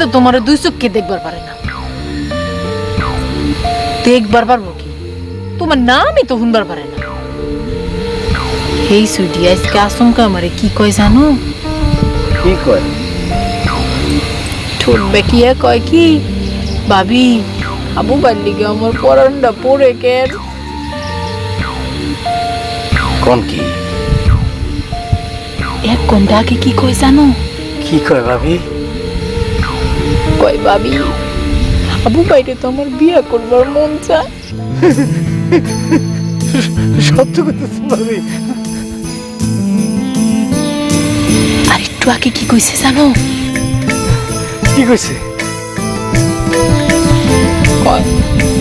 তো তোমার দুই চোখকে দেখবার পারে না। দেখবার পারবো কি? তোমার নামই তো শুনবার পারে না। এই সুইটি আজকে আচমকা আমারে কি কয় জানো? কি কয়? ঠোঁট বেঁকিয়ে কয় কি, ভাবি আবু বাল্লিকে আমার পরানটা পড়ে কেন? কোন কি? এক ঘন্টা আগে কি কয় জানো? কি কয় ভাবি? কয় ভাবি আবু বাইরে তো আমার বিয়ে করবার মন চায়। সত্য কথা ভাবি? আর একটু আগে কি কইছে জানো? কি কইছে?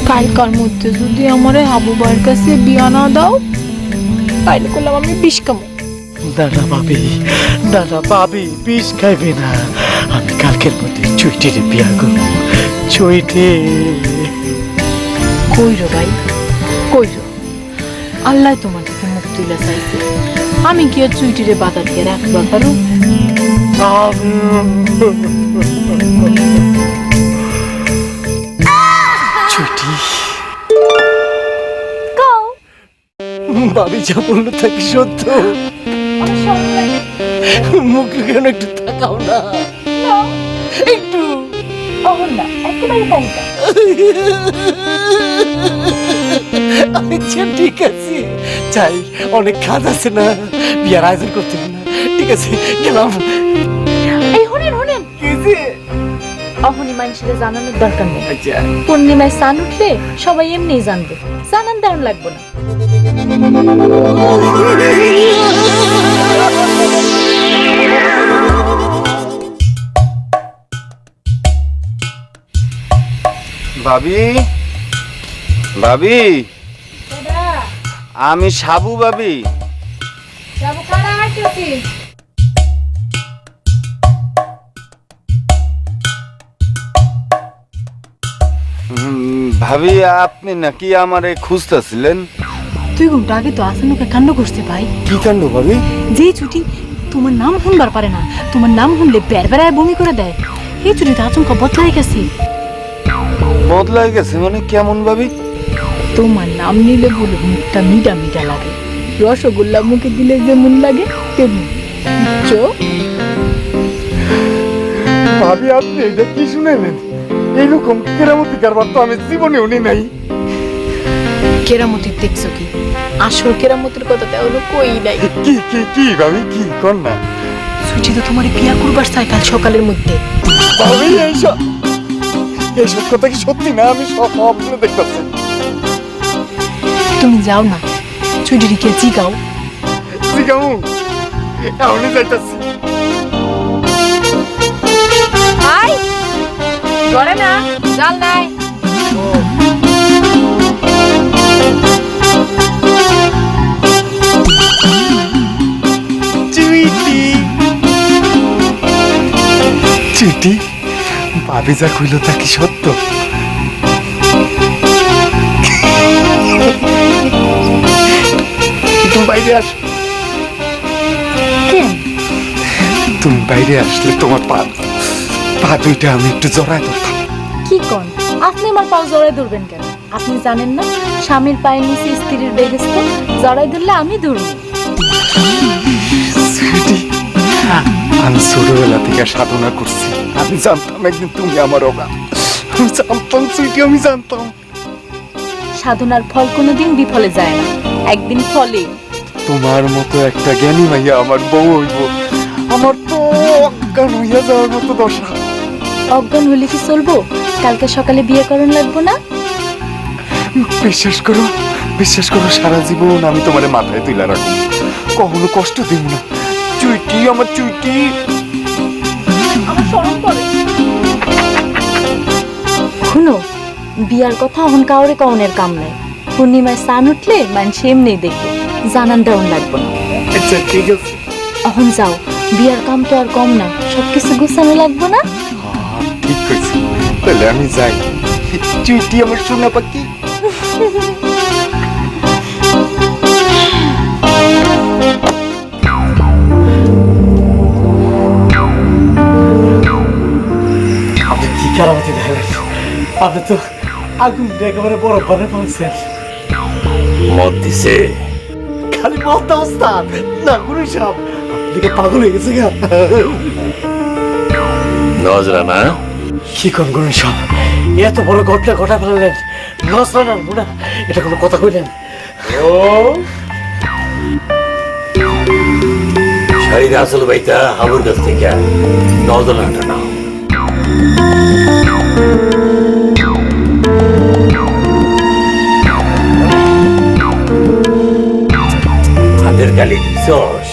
কালকার মধ্যে যদি আমারে আবু ভাইয়ের কাছে বিয়া না দাও তাইলে করলাম আমি বিষ খাবো। দাদা ভাবি বিষ খাইবে না। আমি কালকের মধ্যে চুইটিরে বিয়া করবো। চুইটে কইরো ভাই কইরো, আল্লাহ তোমার থেকে মুখ তুলে চাইছে। আমি কি আর চুইটিরে বাধা দিয়ে রাখবার পারো? চুইটি ভাবি যা বললো থাকি সত্য। মুখে কেন একটু তাকাও না, একটু। আচ্ছা ঠিক আছে, চাই অনেক কাজ আছে না, বিয়ার আয়োজন করতে না। ঠিক আছে গেলাম। এই শুনেন শুনেন, কি যে? অহনি মানুষের জানানোর দরকার নেই। আচ্ছা পূর্ণিমায় চান উঠলে সবাই এমনি জানবে, জানান দারুণ লাগবে না। ভাবি, ভাবি আমি সাবু ভাবি। ভাবি আপনি নাকি আমারে খুঁজতেছিলেন? 2 ঘন্টা আগে তো আসানুকে কাণ্ড করছে ভাই। কি কাণ্ড ভাবি? যে ছুটি তোমার নাম শুনবার পারে না, তোমার নাম শুনলে বেড়ায় বমি করে দেয়। এই ছুটিতে আচমকা বদলাই গেছে। বদলাই গেছে মানে কেমন ভাবি? তোমার নাম নিলে বলে মুখটা মিঠা মিঠা লাগে, রসগোল্লা মুখে দিলে যেমন লাগে তেমন। বুঝছো? ভাবি আপনি এটা কি শুনেলেন? এইরকম কেরামতি কারবার তো আমি জীবনে উনি নাই। কেরামতির দেখছো কি? আসল কেরামতির কথা তো এখনো কই নাই। কি কি কি ভাবি কি কর না? সুচি তো তোমার বিয়া করবার চাই কাল সকালের মধ্যে। ভাবি এইসব কথা কি সত্যি না? আমি সব স্বপ্ন দেখতেছি। তুমি যাও না, চুটিটিকে জিগাও। জিগামু এখনই যাইতাছি। আই ধরে না, জাল নাই। চুইটি চুইটি ভাবি যা কইল তা কি সত্য? তুমি বাইরে আস। কেন? তুমি বাইরে আসলে তোমার পা দুইটা আমি একটু জড়ায় ধরতাম। কি কোন? আপনি আমার পাও জড়াই ধরবেন কেন? আপনি জানেন না স্বামীর পায়ের নিচে স্ত্রীর বেহেশত, জড়াই ধরলে আমি ধরব। সুইটি, আমি ছোটবেলা থেকে সাধনা করছি। আমি জানতাম একদিন তুমি আমার অগা। আমি জানতাম সুইটি, আমি জানতাম। সাধনার ফল কোনোদিন বিফলে যায় না, একদিন ফলে। তোমার মতো একটা জ্ঞানী মাইয়া আমার বউ হইব, আমার তো অজ্ঞান হইয়া যাওয়ার মতো দশা। অজ্ঞান হলে কি চলবো? কালকে সকালে বিয়ে করণ লাগবো না? বিশ্বাস করো সারা জীবন আমি তোমার মাথায় তুলে রাখবো, কখনো কষ্ট দিব না। চুইটি, আমার চুইটি। আমার শরম করে। শুনো, বিয়ার কথা এখন কাউরে কওনের কাম নাই। পূর্ণিমায় চান উঠলে মানুষ এমনি দেখবে, জানান দেওয়ান লাগবে না। আচ্ছা ঠিক আছে। এখন যাও, বিয়ার কাম তো আর কম না, সবকিছু গুছানো লাগবে না? ঠিক কইছি, তাহলে আমি যাই। চুইটি আমার সোনা পাখি। কেরামতি দেখালেন, আপনি তো আগুন একেবারে বড় ঘরে পৌঁছেন। মদ দিছে খালি মতটা ওস্তাদ না গুরু সাহেব, দিকে পাগল হয়ে গেছে গা। নজরানা কি কোন গুরু সাহেব, এত বড় ঘটনা ঘটা ফেলালেন, নজরা না গুণা, এটা কোনো কথা কইলেন? শাড়ির আসল বাইতা হাবুর কাছ থেকে নজরানাটা নাও। হাতের গালি দিছস,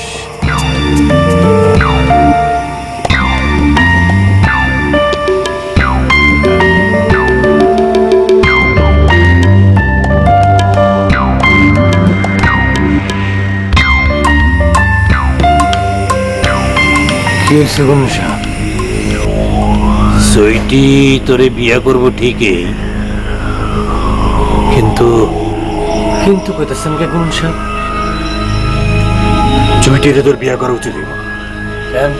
কি হয়েছে গুরু সাহেব? সইটি তোরে বিয়া করবো ঠিকই, কিন্তু কিন্তু কইতেছেন কে গুরু সাহেব? চুইটিরে তোর বিয়া করা উচিত হইব। কেন?